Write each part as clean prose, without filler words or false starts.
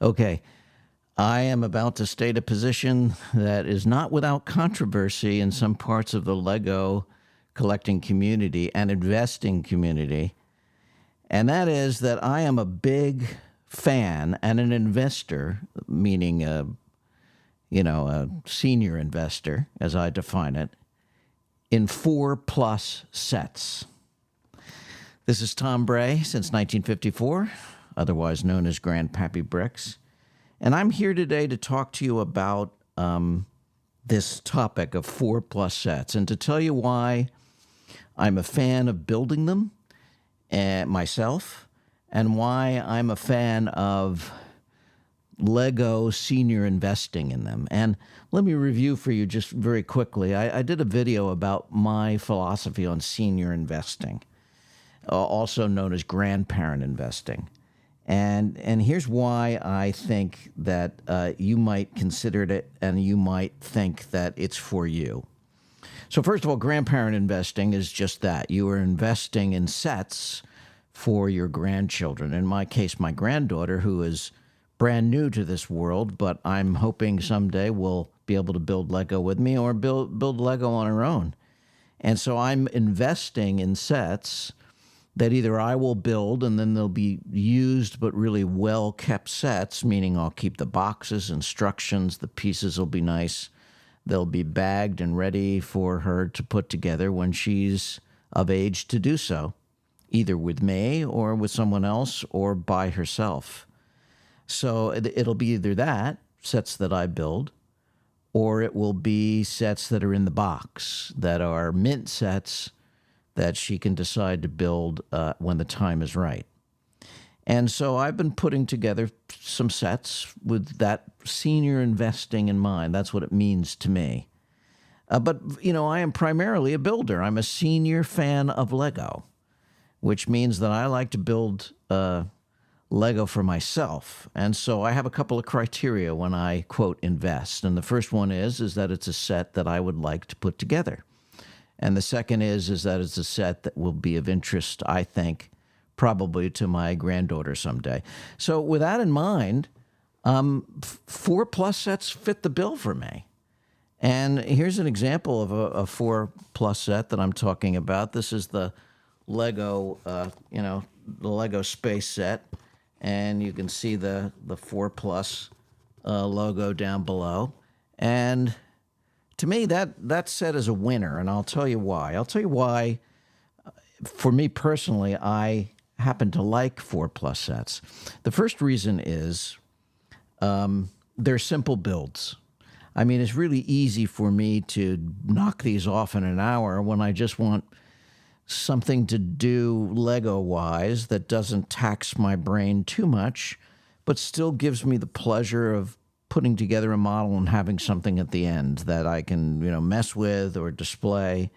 Okay, I am about to state a position that is not without controversy in some parts of the Lego collecting community and investing community. And that is that I am a big fan and an investor, meaning a senior investor, as I define it, in 4+ sets. This is Tom Bray since 1954, otherwise known as Grandpappy Bricks. And I'm here today to talk to you about this topic of 4+ sets and to tell you why I'm a fan of building them myself and why I'm a fan of Lego senior investing in them. And let me review for you just very quickly. I did a video about my philosophy on senior investing, also known as grandparent investing. And here's why I think that you might consider it and you might think that it's for you. So first of all, grandparent investing is just that. You are investing in sets for your grandchildren. In my case, my granddaughter, who is brand new to this world, but I'm hoping someday will be able to build Lego with me or build Lego on her own. And so I'm investing in sets that either I will build and then they'll be used but really well-kept sets, meaning I'll keep the boxes, instructions, the pieces will be nice. They'll be bagged and ready for her to put together when she's of age to do so, either with me or with someone else or by herself. So it'll be either that, sets that I build, or it will be sets that are in the box, that are mint sets that she can decide to build when the time is right. And so I've been putting together some sets with that senior investing in mind. That's what it means to me. But I am primarily a builder. I'm a senior fan of Lego, which means that I like to build Lego for myself. And so I have a couple of criteria when I, quote, invest. And the first one is that it's a set that I would like to put together. And the second is that it's a set that will be of interest, I think, probably to my granddaughter someday. So with that in mind, 4+ sets fit the bill for me. And here's an example of a 4+ set that I'm talking about. This is the Lego, the Lego space set. And you can see the 4+ logo down below. And to me, that set is a winner, and I'll tell you why. I'll tell you why, for me personally, I happen to like 4+ sets. The first reason is they're simple builds. I mean, it's really easy for me to knock these off in an hour when I just want something to do Lego-wise that doesn't tax my brain too much, but still gives me the pleasure of putting together a model and having something at the end that I can, mess with or display.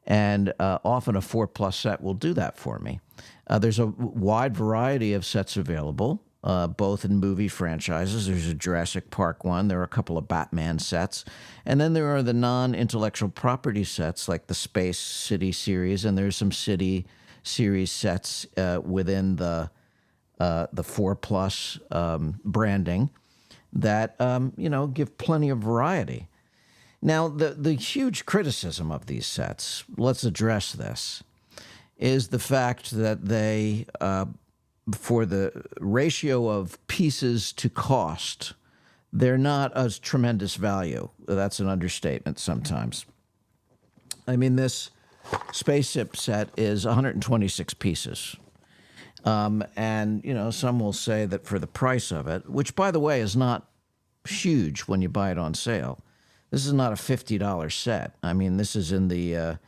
And often a 4+ set will do that for me. There's a wide variety of sets available, both in movie franchises. There's a Jurassic Park one. There are a couple of Batman sets. And then there are the non-intellectual property sets like the Space City series, and there's some City series sets within the 4+ branding that, give plenty of variety. Now, the huge criticism of these sets, let's address this, is the fact that they, for the ratio of pieces to cost, they're not a tremendous value. That's an understatement sometimes. I mean, this spaceship set is 126 pieces. And, some will say that for the price of it, which, by the way, is not huge when you buy it on sale. This is not a $50 set. I mean, this is in the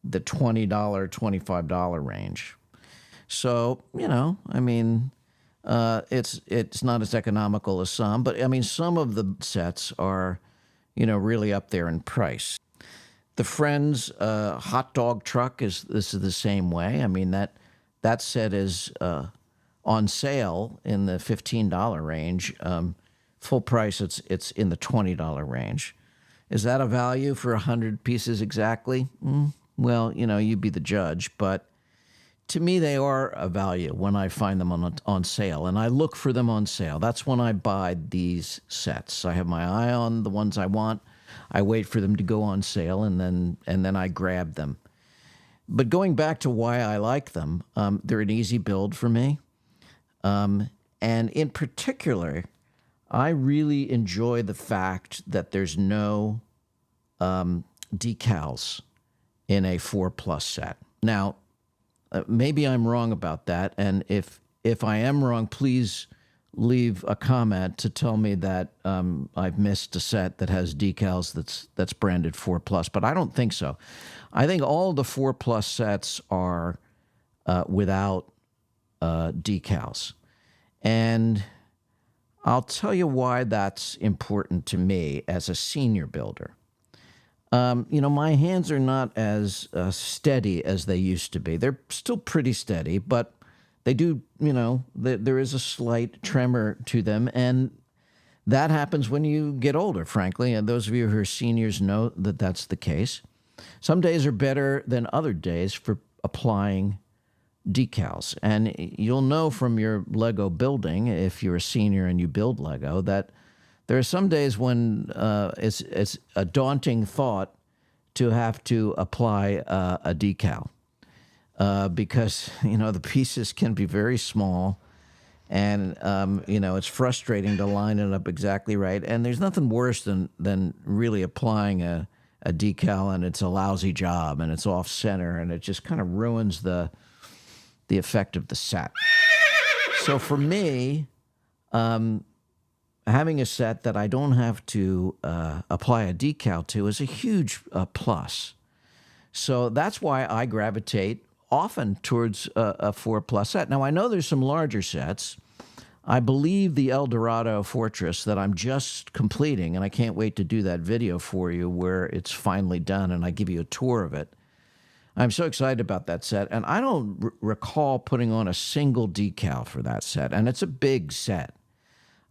$20, $25 range. So, it's not as economical as some, but, some of the sets are, really up there in price. The Friends hot dog truck is the same way. I mean, that set is on sale in the $15 range. Full price, it's in the $20 range. Is that a value for 100 pieces exactly? Well, you be the judge. But to me, they are a value when I find them on sale, and I look for them on sale. That's when I buy these sets. I have my eye on the ones I want. I wait for them to go on sale, and then I grab them. But going back to why I like them, they're an easy build for me. And in particular, I really enjoy the fact that there's no decals in a 4+ set. Now, maybe I'm wrong about that, and if I am wrong, please leave a comment to tell me that I've missed a set that has decals that's branded 4+, but I don't think so. I think all the 4+ sets are without decals. And I'll tell you why that's important to me as a senior builder. My hands are not as steady as they used to be. They're still pretty steady, but they do, there is a slight tremor to them. And that happens when you get older, frankly. And those of you who are seniors know that that's the case. Some days are better than other days for applying decals. And you'll know from your Lego building, if you're a senior and you build Lego, that there are some days when it's a daunting thought to have to apply a decal because, the pieces can be very small and, it's frustrating to line it up exactly right. And there's nothing worse than really applying a decal and it's a lousy job and it's off center and it just kind of ruins the effect of the set. So for me, having a set that I don't have to apply a decal to is a huge plus. So that's why I gravitate often towards a 4+ set. Now, I know there's some larger sets. I believe the El Dorado Fortress that I'm just completing, and I can't wait to do that video for you where it's finally done and I give you a tour of it. I'm so excited about that set, and I don't recall putting on a single decal for that set, and it's a big set.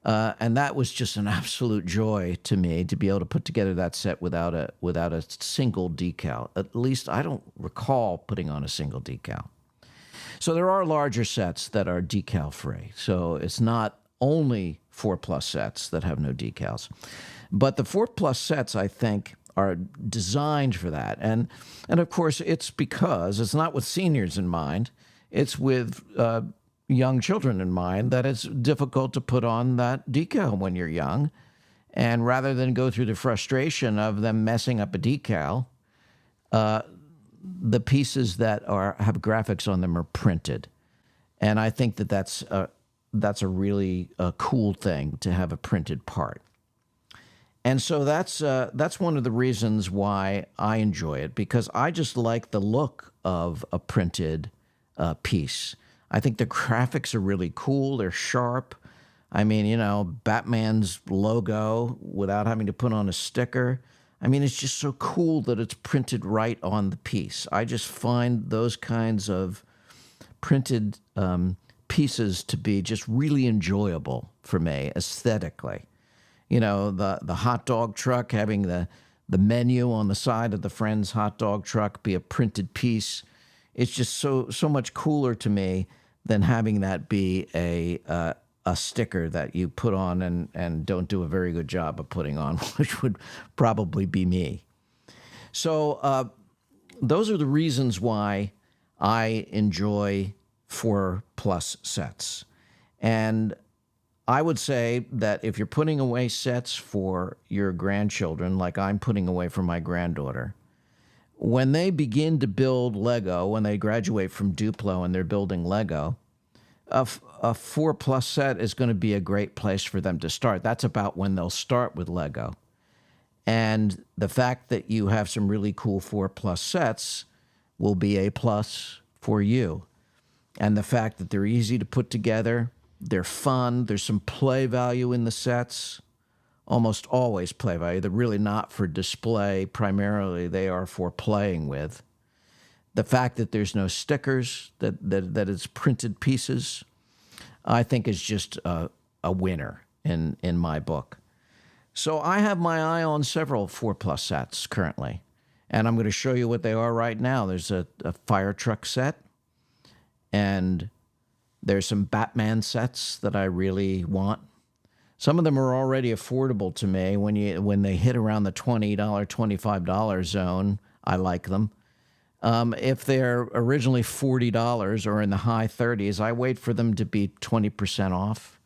And that was just an absolute joy to me to be able to put together that set without a single decal. At least I don't recall putting on a single decal. So there are larger sets that are decal free. So it's not only 4+ sets that have no decals. But the 4+ sets, I think, are designed for that. And of course, it's because it's not with seniors in mind. It's with young children in mind that it's difficult to put on that decal when you're young. And rather than go through the frustration of them messing up a decal, the pieces that have graphics on them are printed. And I think that's a really cool thing to have a printed part. And so that's one of the reasons why I enjoy it, because I just like the look of a printed piece. I think the graphics are really cool. They're sharp. I mean, Batman's logo without having to put on a sticker. I mean, it's just so cool that it's printed right on the piece. I just find those kinds of printed pieces to be just really enjoyable for me aesthetically. The hot dog truck, having the menu on the side of the friend's hot dog truck be a printed piece. It's just so much cooler to me than having that be a sticker that you put on and don't do a very good job of putting on, which would probably be me. So those are the reasons why I enjoy 4+ sets. And I would say that if you're putting away sets for your grandchildren, like I'm putting away for my granddaughter, when they begin to build Lego, when they graduate from Duplo and they're building Lego, a 4+ set is going to be a great place for them to start. That's about when they'll start with Lego. And the fact that you have some really cool 4+ sets will be a plus for you. And the fact that they're easy to put together, they're fun, there's some play value in the sets, almost always play value. They're really not for display. Primarily, they are for playing with. The fact that there's no stickers, that it's printed pieces, I think is just a winner in my book. So I have my eye on several 4+ sets currently, and I'm going to show you what they are right now. There's a fire truck set, and there's some Batman sets that I really want. Some of them are already affordable to me. When they hit around the $20, $25 zone, I like them. If they're originally $40 or in the high 30s, I wait for them to be 20% off.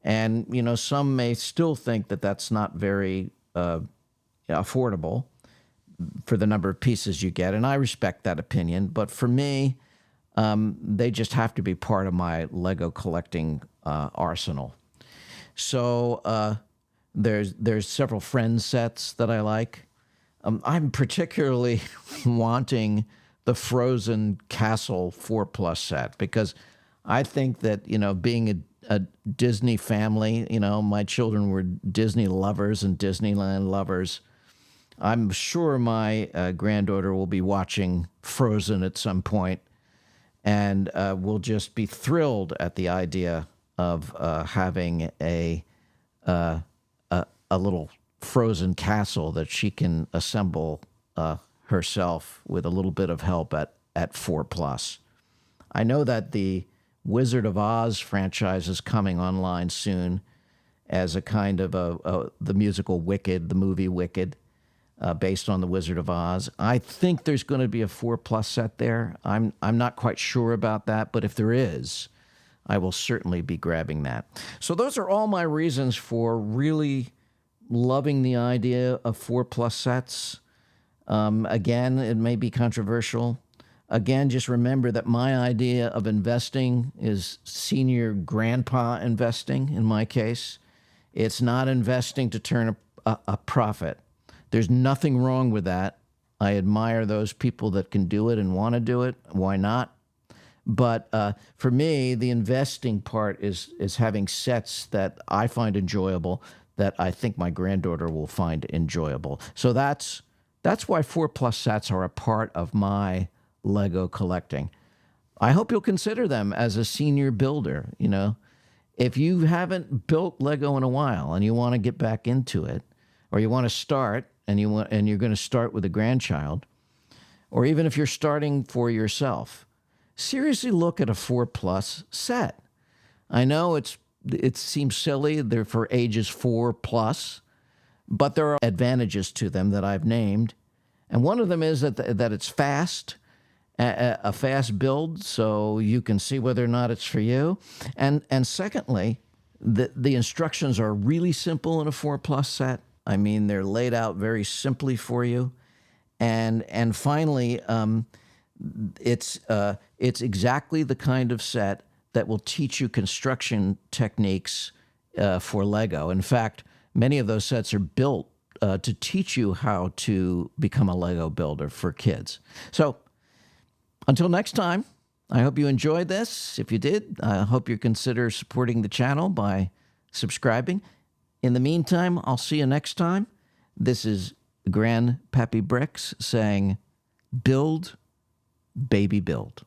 And, some may still think that that's not very affordable for the number of pieces you get, and I respect that opinion. But for me, they just have to be part of my Lego collecting arsenal. So there's several Friends sets that I like. I'm particularly wanting the Frozen Castle 4+ set because I think that, being a Disney family, my children were Disney lovers and Disneyland lovers. I'm sure my granddaughter will be watching Frozen at some point and will just be thrilled at the idea of having a little frozen castle that she can assemble herself with a little bit of help at 4+. I know that the Wizard of Oz franchise is coming online soon as a kind of the musical Wicked, the movie Wicked, based on the Wizard of Oz. I think there's going to be a 4+ set there. I'm not quite sure about that, but if there is, I will certainly be grabbing that. So those are all my reasons for really loving the idea of 4+ sets. Again, it may be controversial. Again, just remember that my idea of investing is senior grandpa investing, in my case. It's not investing to turn a profit. There's nothing wrong with that. I admire those people that can do it and want to do it. Why not? But for me, the investing part is having sets that I find enjoyable, that I think my granddaughter will find enjoyable. So that's why 4+ sets are a part of my Lego collecting. I hope you'll consider them as a senior builder. If you haven't built Lego in a while and you want to get back into it, or you want to start and you're going to start with a grandchild, or even if you're starting for yourself, seriously look at a 4+ set. I know it seems silly, they're for ages 4+, but there are advantages to them that I've named. And one of them is that it's fast, a fast build, so you can see whether or not it's for you. And secondly, the instructions are really simple in a 4+ set. I mean, they're laid out very simply for you. And finally, it's exactly the kind of set that will teach you construction techniques for Lego. In fact, many of those sets are built to teach you how to become a Lego builder for kids. So until next time, I hope you enjoyed this. If you did, I hope you consider supporting the channel by subscribing. In the meantime, I'll see you next time. This is Grandpappy Bricks saying, build, baby, build.